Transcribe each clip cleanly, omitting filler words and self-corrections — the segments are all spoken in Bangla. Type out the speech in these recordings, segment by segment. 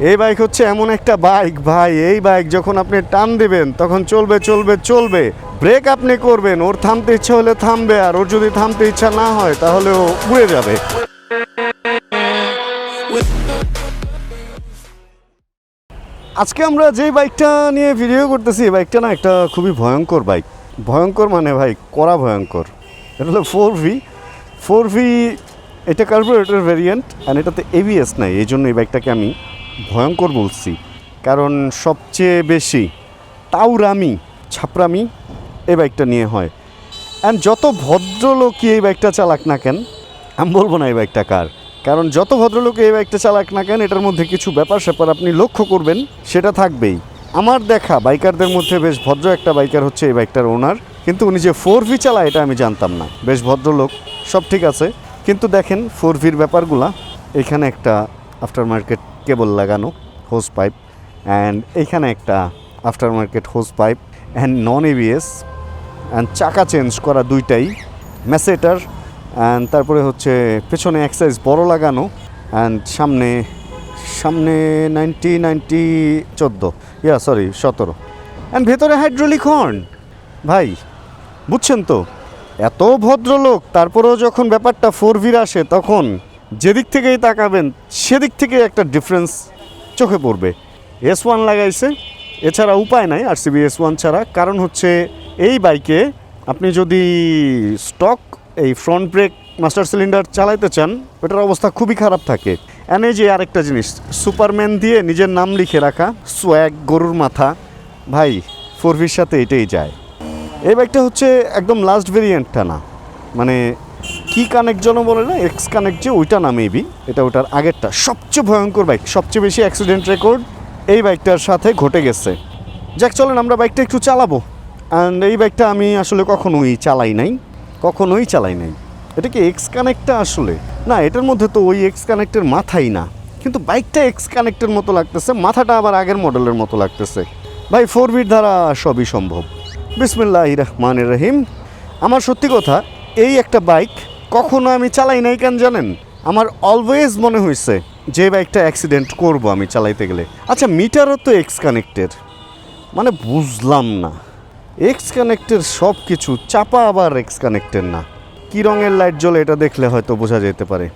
এই বাইক হচ্ছে এমন একটা বাইক ভাই, এই বাইক যখন আপনি টান দিবেন তখন চলবে চলবে চলবে। ব্রেক আপনি করবেন, ওর থামতে ইচ্ছা হলে থামবে, আর ওর যদি থামতে ইচ্ছা না হয় তাহলে ও উড়ে যাবে। আজকে আমরা যে বাইকটা নিয়ে ভিডিও করতেছি, এই বাইকটা না একটা খুবই ভয়ঙ্কর বাইক। ভয়ঙ্কর মানে ভাই কড়া ভয়ঙ্কর। এটা হলো 4V। এটা কার্বোরেটর ভ্যারিয়েন্ট, অ্যান্ড এটাতে ABS নাই। এই জন্য এই বাইকটাকে আমি ভয়ঙ্কর বলছি, কারণ সবচেয়ে বেশি তাউরামি ছাপরামি এই বাইকটা নিয়ে হয়। অ্যান্ড যত ভদ্রলোকই এই বাইকটা চালাক না কেন, আমি বলবো না এই বাইকটা কার, কারণ যত ভদ্রলোক এই বাইকটা চালাক না কেন, এটার মধ্যে কিছু ব্যাপার স্যাপার আপনি লক্ষ্য করবেন, সেটা থাকবেই। আমার দেখা বাইকারদের মধ্যে বেশ ভদ্র একটা বাইকার হচ্ছে এই বাইকটার ওনার, কিন্তু উনি যে 4V চালায় এটা আমি জানতাম না। বেশ ভদ্রলোক, সব ঠিক আছে, কিন্তু দেখেন 4Vর ব্যাপারগুলা। এখানে একটা আফটার মার্কেট কেবল লাগানো হোজ পাইপ, অ্যান্ড এইখানে একটা after market hose pipe and non ABS, and চাকা চেঞ্জ করা দুইটাই ম্যাসেটার, অ্যান্ড তারপরে হচ্ছে পেছনে এক্সাইজ বড় লাগানো, অ্যান্ড সামনে 17 অ্যান্ড ভেতরে হাইড্রোলিক হর্ন। ভাই বুঝছেন তো, এত ভদ্রলোক, তারপরেও যখন ব্যাপারটা 4Vর আসে তখন যেদিক থেকেই তাকাবেন সেদিক থেকে একটা ডিফারেন্স চোখে পড়বে। S1 লাগাইছে, এছাড়া উপায় নাই RCB S1 ছাড়া। কারণ হচ্ছে এই বাইকে আপনি যদি স্টক এই ফ্রন্ট ব্রেক মাস্টার সিলিন্ডার চালাইতে চান, ওটার অবস্থা খুবই খারাপ থাকে। এনে যে আরেকটা জিনিস, সুপারম্যান দিয়ে নিজের নাম লিখে রাখা, সোয়াগ গরুর মাথা, ভাই 4Vর সাথে এটাই যায়। এই বাইকটা হচ্ছে একদম লাস্ট ভেরিয়েন্টটা না, মানে কি কানেক্ট যেন বলে না, এক্স কানেক্ট যে, ওইটা না মেবি, এটা ওটার আগেরটা। সবচেয়ে ভয়ঙ্কর বাইক, সবচেয়ে বেশি অ্যাক্সিডেন্ট রেকর্ড এই বাইকটার সাথে ঘটে গেছে। যাক চলেন আমরা বাইকটা একটু চালাবো। অ্যান্ড এই বাইকটা আমি আসলে কখনোই চালাই নাই। এটা কি এক্স কানেক্টটা আসলে না, এটার মধ্যে তো ওই এক্স কানেক্টের মাথাই না, কিন্তু বাইকটা এক্স কানেক্টের মতো লাগতেছে, মাথাটা আবার আগের মডেলের মতো লাগতেছে। ভাই 4Vর দ্বারা সবই সম্ভব। বিসমিল্লাহির রহমানির রহিম। আমার সত্যি কথা, এই একটা বাইক কখনো আমি চালাই নাই, কেন জানেন? আমার অলওয়েজ মনে হয়েছে যে বাইকটা অ্যাক্সিডেন্ট করব আমি চালাইতে গেলে। আচ্ছা মিটারও তো এক্স কানেক্টের, মানে বুঝলাম না, এক্স কানেক্টের সব কিছু চাপা আবার এক্স কানেক্টের না। কী রঙের লাইট জ্বলে এটা দেখলে হয়তো বোঝা যেতে পারে।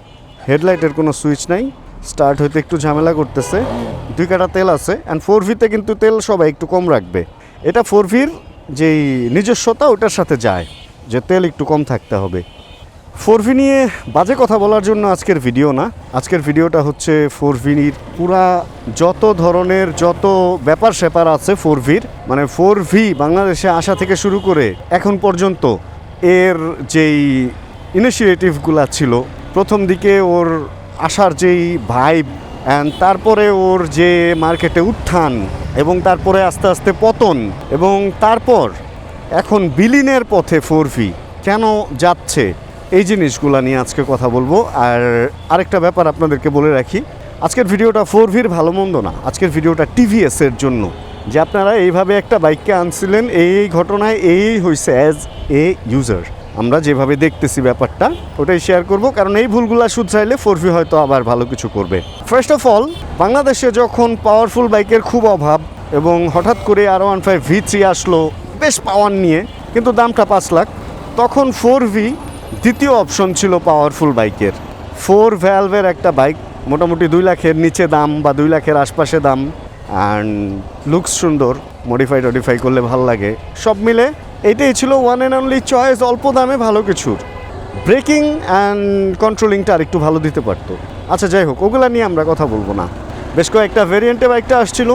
হেডলাইটের কোনো সুইচ নাই, স্টার্ট হইতে একটু ঝামেলা করতেছে। 2 কাটা তেল আছে, অ্যান্ড 4Vতে কিন্তু তেল সবাই একটু কম রাখবে। এটা 4Vর যেই নিজস্বতা ওটার সাথে যায় যে তেল একটু কম থাকতে হবে। 4V নিয়ে বাজে কথা বলার জন্য আজকের ভিডিও না, আজকের ভিডিওটা হচ্ছে 4Vর পুরা যত ধরনের যত ব্যাপার স্যাপার আছে 4Vর, মানে 4V বাংলাদেশে আসা থেকে শুরু করে এখন পর্যন্ত এর যেই ইনিশিয়েটিভগুলো ছিল, প্রথম দিকে ওর আসার যেই ভাইব, অ্যান্ড তারপরে ওর যে মার্কেটে উত্থান, এবং তারপরে আস্তে আস্তে পতন, এবং তারপর এখন বিলীনের পথে 4V কেন যাচ্ছে, এই জিনিসগুলো নিয়ে আজকে কথা বলবো। আর আরেকটা ব্যাপার আপনাদেরকে বলে রাখি, আজকের ভিডিওটা 4Vর ভালো মন্দ না, আজকের ভিডিওটা TVS-এর জন্য, যে আপনারা এইভাবে একটা বাইককে আনছিলেন, এই ঘটনায় এই হয়েছে অ্যাজ এ ইউজার, আমরা যেভাবে দেখতেছি ব্যাপারটা ওটাই শেয়ার করব, কারণ এই ভুলগুলো শুধরাইলে 4V হয়তো আবার ভালো কিছু করবে। ফার্স্ট অফ অল, বাংলাদেশে যখন পাওয়ারফুল বাইকের খুব অভাব, এবং হঠাৎ করে R15 V3 আসলো বেশ পাওয়ার নিয়ে, কিন্তু দামটা 5 লাখ, তখন 4V দ্বিতীয় অপশন ছিল পাওয়ারফুল বাইকের। 4 ভ্যালভের একটা বাইক, মোটামুটি 2 লাখের নিচে দাম বা 2 লাখের আশপাশে দাম, অ্যান্ড লুকস সুন্দর, মডিফাই করলে ভালো লাগে, সব মিলে এটাই ছিল ওয়ান অ্যান্ড অনলি চয়েস। অল্প দামে ভালো কিছুর, ব্রেকিং অ্যান্ড কন্ট্রোলিংটা আর একটু ভালো দিতে পারতো। আচ্ছা যাই হোক, ওগুলা নিয়ে আমরা কথা বলবো না। বেশ কয়েকটা ভেরিয়েন্টে বাইকটা আসছিল,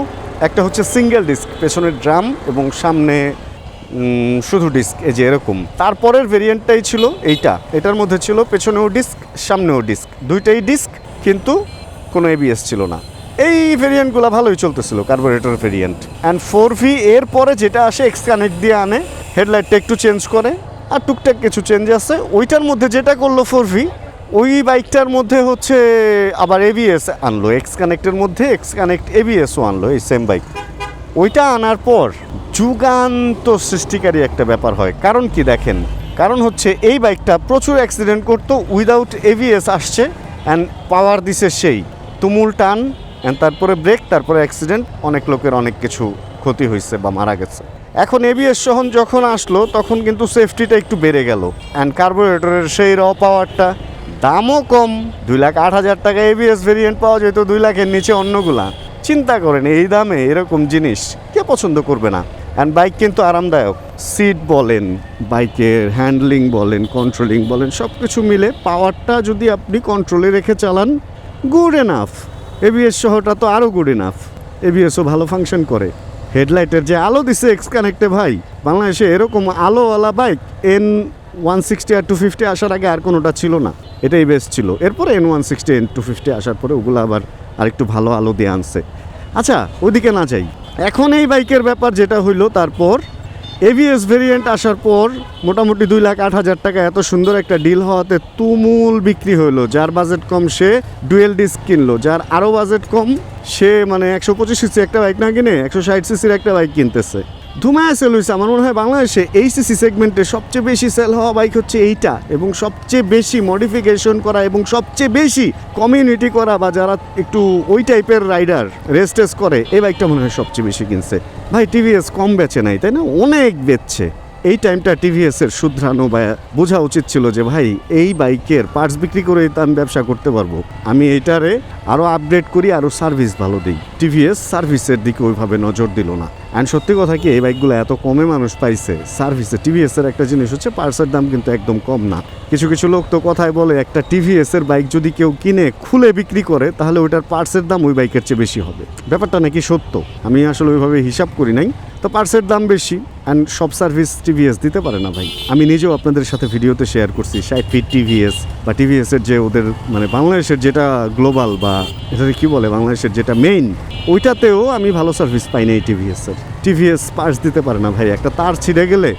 একটা হচ্ছে সিঙ্গেল ডিস্ক, পেছনের ড্রাম এবং সামনে শুধু ডিস্ক, এই যে এরকম। তারপরের ভেরিয়েন্টটাই ছিল এইটা, এটার মধ্যে ছিল পেছনেও ডিস্ক সামনেও ডিস্ক, দুইটাই ডিস্ক, কিন্তু কোনো ABS ছিল না। এই ভেরিয়েন্টগুলো ভালোই চলতেছিল, কার্বোরেটর ভেরিয়েন্ট। অ্যান্ড 4V এর পরে যেটা আসে এক্স কানেক্ট দিয়ে আনে, হেডলাইটটা একটু চেঞ্জ করে, আর টুকটাক কিছু চেঞ্জ আছে। ওইটার মধ্যে যেটা করলো 4V, ওই বাইকটার মধ্যে হচ্ছে আবার ABS আনলো, এক্স কানেক্টের মধ্যে এক্স কানেক্ট ABSও আনলো, এই সেম বাইক। ওইটা আনার পর যুগান্ত সৃষ্টিকারী একটা ব্যাপার হয়। কারণ কি দেখেন, কারণ হচ্ছে এই বাইকটা প্রচুর অ্যাক্সিডেন্ট করতো উইদাউট ABS আসছে, অ্যান্ড পাওয়ার দিছে সেই তুমুল টান, অ্যান্ড তারপরে ব্রেক, তারপরে অ্যাক্সিডেন্ট, অনেক লোকের অনেক কিছু ক্ষতি হয়েছে বা মারা গেছে। এখন এবিএস সহন যখন আসলো তখন কিন্তু সেফটিটা একটু বেড়ে গেল, অ্যান্ড কার্বোরেটরের সেই র পাওয়ারটা, দামও কম। 2,08,000 টাকা এবিএস ভেরিয়েন্ট পাওয়া যেত 2 লাখের নিচে অন্যগুলা। চিন্তা করেন এই দামে এরকম জিনিস কে পছন্দ করবে না। অ্যান্ড বাইক কিন্তু আরামদায়ক, সিট বলেন, বাইকের হ্যান্ডলিং বলেন, কন্ট্রোলিং বলেন, সব কিছু মিলে পাওয়ারটা যদি আপনি কন্ট্রোলে রেখে চালান, গুড এনাফ। এবিএস সহটা তো আরও গুড এনাফ, এবিএসও ভালো ফাংশন করে। হেডলাইটের যে আলো দিছে এক্স কানেক্টে ভাই, বাংলাদেশে এরকম আলোওয়ালা বাইক N160 আর 250 আসার আগে আর কোনোটা ছিল না, এটাই বেস্ট ছিল। এরপরে N160 N250 আসার পরে ওগুলো আবার আরেকটু ভালো আলো দিয়ে আনছে। আচ্ছা ওদিকে না যাই, এখন এই বাইকের ব্যাপার যেটা হইলো, তারপর এভিএস ভেরিয়েন্ট আসার পর মোটামুটি 2,08,000 টাকা এত সুন্দর একটা ডিল হওয়াতে তুমুল বিক্রি হইলো। যার বাজেট কম সে ডুয়েল ডিস্ক কিনলো, যার আরও বাজেট কম সে মানে 125 সিসি একটা বাইক না কিনে 160 সিসির একটা বাইক কিনতেছে। ধুমায় সেল হয়েছে। আমার মনে হয় বাংলাদেশে এই সিসি সেগমেন্টে সবচেয়ে বেশি সেল হওয়া বাইক হচ্ছে এইটা, এবং সবচেয়ে বেশি মডিফিকেশন করা এবং সবচেয়ে বেশি কমিউনিটি করা, বা যারা একটু ওই টাইপের রাইডার রেস টেস করে, এই বাইকটা মনে হয় সবচেয়ে বেশি কিনছে। ভাই টিভিএস কম বেচে নাই, তাই না? অনেক বেচছে। এই টাইমটা টিভিএসের শুধরানো বা বোঝা উচিত ছিল যে ভাই এই বাইকের পার্টস বিক্রি করে তো আমি ব্যবসা করতে পারবো, আমি এইটারে আরও আপডেট করি, আরও সার্ভিস ভালো দিই। টিভিএস সার্ভিসের দিকে ওইভাবে নজর দিল না। অ্যান্ড সত্যি কথা কি, এই বাইকগুলো এত কমে মানুষ পাইছে সার্ভিসে। টিভিএসের একটা জিনিস হচ্ছে পার্টসের দাম কিন্তু একদম কম না। কিছু কিছু লোক তো কথায় বলে একটা টিভিএসের বাইক যদি কেউ কিনে খুলে বিক্রি করে তাহলে ওইটার পার্টসের দাম ওই বাইকের চেয়ে বেশি হবে। ব্যাপারটা নাকি সত্য, আমি আসলে ওইভাবে হিসাব করি নাই। তো পার্টসের দাম বেশি, অ্যান্ড সব সার্ভিস টিভিএস দিতে পারে না ভাই। আমি নিজেও আপনাদের সাথে ভিডিওতে শেয়ার করছি 60 ফিট টিভিএস বা টিভিএসের যে ওদের মানে বাংলাদেশের যেটা গ্লোবাল বা এটাকে কী বলে বাংলাদেশের যেটা মেইন, ওইটাতেও আমি ভালো সার্ভিস পাই না এই টিভিএসের। টিভিএস পার্টস দিতে পারে না ভাই। একটা তার ছিঁড়ে গেলে,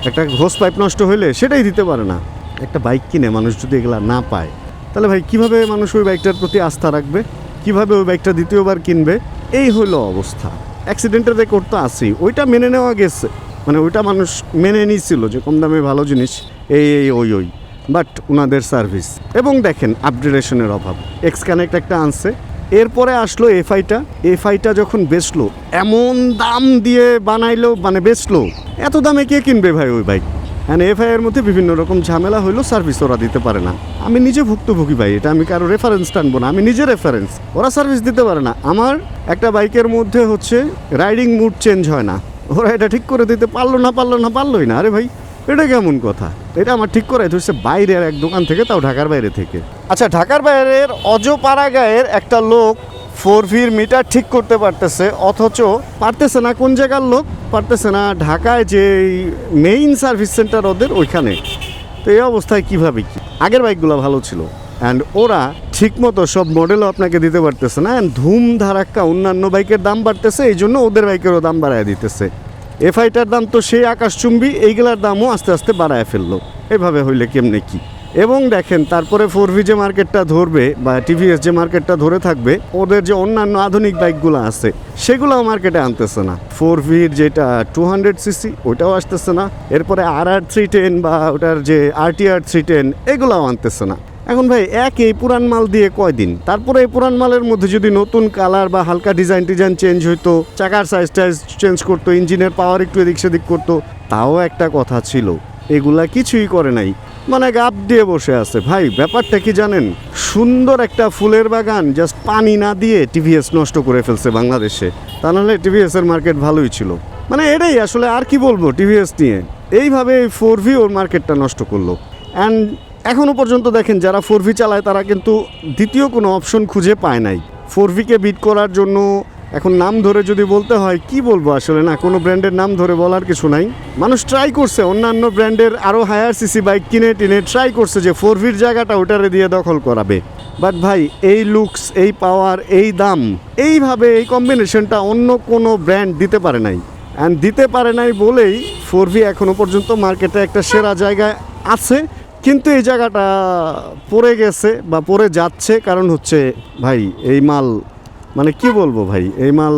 একটা হোস পাইপ নষ্ট হলে সেটাই দিতে পারে না। একটা বাইক কিনে মানুষ যদি এগুলা না পায় তাহলে ভাই কিভাবে মানুষ ওই বাইকটার প্রতি আস্থা রাখবে, কিভাবে ওই বাইকটা দ্বিতীয়বার কিনবে? এই হলো অবস্থা। অ্যাক্সিডেন্টের রেকর্ড তো আছেই, ওইটা মেনে নেওয়া গেছে, মানে ওইটা মানুষ মেনে নিয়েছিল যে কম দামে ভালো জিনিস ওই বাট ওনাদের সার্ভিস এবং দেখেন আপগ্রেডেশনের অভাব। এক্স কানেক্ট একটা আনছে, এরপরে আসলো এফআইটা যখন বেচলো, এমন দাম দিয়ে বানাইলো, মানে বেচলো, এত দামে কে কিনবে ভাই ওই বাইক? হ্যাঁ, এফআইয়ের মধ্যে বিভিন্ন রকম ঝামেলা হইলো, সার্ভিস ওরা দিতে পারে না। আমি নিজে ভুক্তভোগী ভাই, এটা আমি কারো রেফারেন্স টানবো না, আমি নিজে রেফারেন্স। ওরা সার্ভিস দিতে পারে না। আমার একটা বাইকের মধ্যে হচ্ছে রাইডিং মুড চেঞ্জ হয় না, ওরা এটা ঠিক করে দিতে পারলোই না। আরে ভাই এটা কেমন কথা? এটা আমার ঠিক করে হচ্ছে বাইরের এক দোকান থেকে, তাও ঢাকার বাইরে থেকে। আচ্ছা, ঢাকার বাইরের অজপাড়া গায়ের একটা লোক 4V'র মিটার ঠিক করতে পারতেছে, অথচ পারতেছে না কোন জায়গার লোক? পারতেছে না ঢাকায় যে মেইন সার্ভিস সেন্টার ওদের ওইখানে। তো এই অবস্থায় কীভাবে কি? আগের বাইকগুলো ভালো ছিল, অ্যান্ড ওরা ঠিকমতো সব মডেলও আপনাকে দিতে পারতেছে না, অ্যান্ড ধুম ধারাক্কা অন্যান্য বাইকের দাম বাড়তেছে, এই জন্য ওদের বাইকেরও দাম বাড়ায় দিতেছে। এফআইটার দাম তো সেই আকাশচুম্বী, এইগুলার দামও আস্তে আস্তে বাড়ায় ফেললো। এভাবে হইলে কেমনে কি? এবং দেখেন তারপরে 4V যে মার্কেটটা ধরবে বা টিভিএস যে মার্কেটটা ধরে থাকবে, ওদের যে অন্যান্য আধুনিক বাইকগুলো আছে সেগুলোও মার্কেটে আনতেছে না। 4V'র যেটা 200cc ওইটাও আসতেছে না, এরপরে RR310 বা ওটার যে RTR 310 এগুলোও আনতেছে না। এখন ভাই এই পুরান মাল দিয়ে কয়দিন? তারপরে এই পুরান মালের মধ্যে যদি নতুন কালার বা হালকা ডিজাইন চেঞ্জ হইতো, চাকার সাইজ চেঞ্জ করতো, ইঞ্জিনের পাওয়ার একটু এদিক সেদিক করতো, তাও একটা কথা ছিল। এগুলা কিছুই করে নাই, মানে গাপ দিয়ে বসে আছে। ভাই ব্যাপারটা কি জানেন? সুন্দর একটা ফুলের বাগান জাস্ট পানি না দিয়ে টিভিএস নষ্ট করে ফেলছে বাংলাদেশে। তা নাহলে টিভিএসের মার্কেট ভালোই ছিল। মানে এটাই আসলে, আর কি বলবো টিভিএস নিয়ে। এইভাবে 4V ওর মার্কেটটা নষ্ট করলো। অ্যান্ড এখনও পর্যন্ত দেখেন যারা 4V চালায় তারা কিন্তু দ্বিতীয় কোনো অপশন খুঁজে পায় নাই 4Vকে বিট করার জন্য। এখন নাম ধরে যদি বলতে হয় কি বলবো, আসলে না, কোনো ব্র্যান্ডের নাম ধরে বলার কিছু নাই। মানুষ ট্রাই করছে অন্যান্য ব্র্যান্ডের আরও হায়ার সিসি বাইক কিনে ট্রাই করছে যে 4V'র জায়গাটা ওটারে দিয়ে দখল করাবে। বাট ভাই এই লুকস, এই পাওয়ার, এই দাম, এইভাবে এই কম্বিনেশনটা অন্য কোনো ব্র্যান্ড দিতে পারে নাই। অ্যান্ড দিতে পারে নাই বলেই 4V এখনও পর্যন্ত মার্কেটে একটা সেরা জায়গায় আছে। কিন্তু এই জায়গাটা পড়ে গেছে বা পড়ে যাচ্ছে, কারণ হচ্ছে ভাই এই মাল, মানে কি বলবো ভাই, এই মাল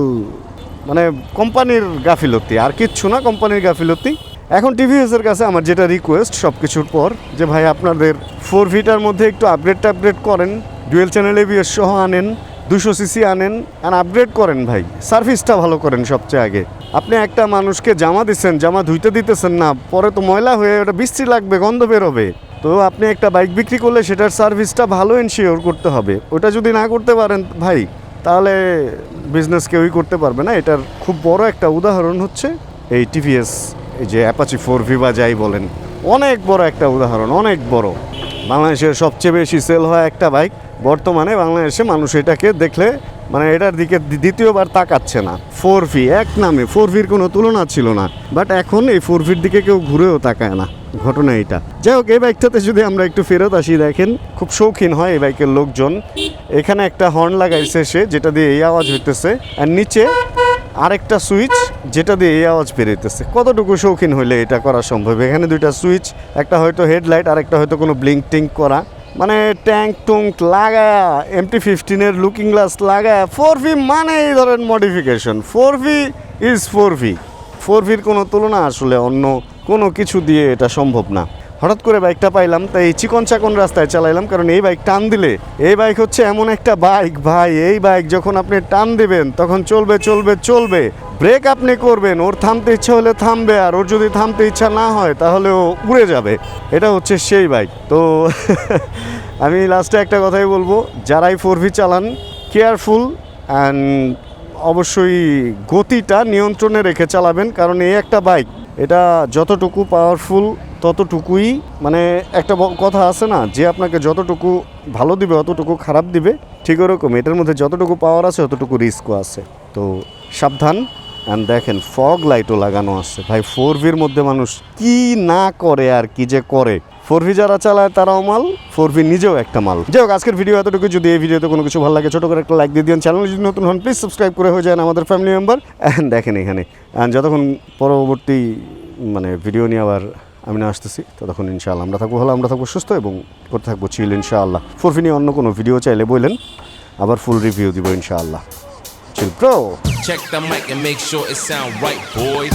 মানে কোম্পানির গাফিলতি, আর কিচ্ছু না, কোম্পানির গাফিলতি। এখন টিভিএসের কাছে আমার যেটা রিকোয়েস্ট সব কিছুর পর, যে ভাই আপনাদের 4Vটার মধ্যে একটু আপগ্রেড করেন, ডুয়েল চ্যানেল এবিএস সহ আনেন, 200 সিসি আনেন আর আপগ্রেড করেন ভাই, সার্ভিসটা ভালো করেন সবচেয়ে আগে। আপনি একটা মানুষকে জামা দিচ্ছেন, জামা ধুইতে দিতেছেন না, পরে তো ময়লা হয়ে ওটা বৃষ্টি লাগবে, গন্ধ বেরোবে। তো আপনি একটা বাইক বিক্রি করলে সেটার সার্ভিসটা ভালো এনশিওর করতে হবে। ওটা যদি না করতে পারেন ভাই, তাহলে বিজনেস কেউই করতে পারবে না। এটার খুব বড় একটা উদাহরণ হচ্ছে এই টিভিএস, এই যে অ্যাপাচি 4V বা যাই বলেন, অনেক বড় একটা উদাহরণ, অনেক বড়। বাংলাদেশের সবচেয়ে বেশি সেল হয় একটা বাইক বর্তমানে বাংলাদেশে, মানুষ এটাকে দেখলে মানে এটার দিকে দ্বিতীয়বার তাকাচ্ছে না। 4V এক নামে, 4Vর কোনো তুলনা ছিল না, বাট এখন এই 4Vর দিকে কেউ ঘুরেও তাকায় না। ঘটনা এটা। যাই হোক, এই বাইকটাতে যদি আমরা একটু ফেরত আসি, দেখেন খুব শৌখিন হয় এই বাইকের লোকজন। এখানে একটা হর্ন লাগাইছে সে, যেটা দিয়ে এই আওয়াজ হইতেছে, আর নিচে আরেকটা সুইচ যেটা দিয়ে এই আওয়াজ বেরোইতেছে। কতটুকু শৌখিন হইলে এটা করা সম্ভব? এখানে দুইটা সুইচ, একটা হয়তো হেডলাইট আর একটা হয়তো কোনো ব্লিঙ্ক টিঙ্ক করা, মানে ট্যাঙ্ক টুঙ্ক লাগায়া, MT-15 লুকিং গ্লাস লাগায়া। 4V মানে এই ধরেন মডিফিকেশন। 4V is 4V। 4Vর কোনো তুলনা আসলে অন্য কোনো কিছু দিয়ে এটা সম্ভব না। হঠাৎ করে বাইকটা পাইলাম, তাই এই চিকন চাকন রাস্তায় চালাইলাম, কারণ এই বাইক টান দিলে, এই বাইক হচ্ছে এমন একটা বাইক ভাই, এই বাইক যখন আপনি টান দিবেন তখন চলবে চলবে চলবে। ব্রেক আপনি করবেন, ওর থামতে ইচ্ছা হলে থামবে, আর ওর যদি থামতে ইচ্ছা না হয় তাহলে ও উড়ে যাবে। এটা হচ্ছে সেই বাইক। তো আমি লাস্টে একটা কথাই বলবো, যারাই 4V চালান, কেয়ারফুল অ্যান্ড অবশ্যই গতিটা নিয়ন্ত্রণে রেখে চালাবেন, কারণ এই একটা বাইক, এটা যতটুকু পাওয়ারফুল ততটুকুই, মানে একটা কথা আছে না, যে আপনাকে যতটুকু ভালো দিবে অতটুকু খারাপ দিবে, ঠিক ওরকম এটার মধ্যে যতটুকু পাওয়ার আছে ততটুকু রিস্কও আছে। তো সাবধান। অ্যান্ড দেখেন ফগ লাইটও লাগানো আছে ভাই। 4Vর মধ্যে মানুষ কি না করে আর কি যে করে। 4V যারা চালায় তারাও মাল, 4V নিজেও একটা মাল। যাই হোক, আজকের ভিডিও এতটুকু। যদি এই ভিডিওতে কোনো কিছু ভালো লাগে, ছোটো করে একটা লাইক দিয়ে দিন। চ্যানেল যদি নতুন হন প্লিজ সাবস্ক্রাইব করে হয়ে যান আমাদের ফ্যামিলি মেম্বার। অ্যান্ড দেখেন এখানে যতক্ষণ পরবর্তী মানে ভিডিও নিয়ে আবার আমি না আসতেছি, ততক্ষণ ইনশাআল্লাহ আমরা থাকবো ভালো, আমরা থাকবো সুস্থ এবং করতে থাকবো চিল ইনশাআল্লাহ। 4V নিয়ে অন্য কোনো ভিডিও চাইলে বললেন, আবার ফুল রিভিউ দিব ইনশাআল্লাহ। Chill bro. Check the mic and make sure it sound right, boys.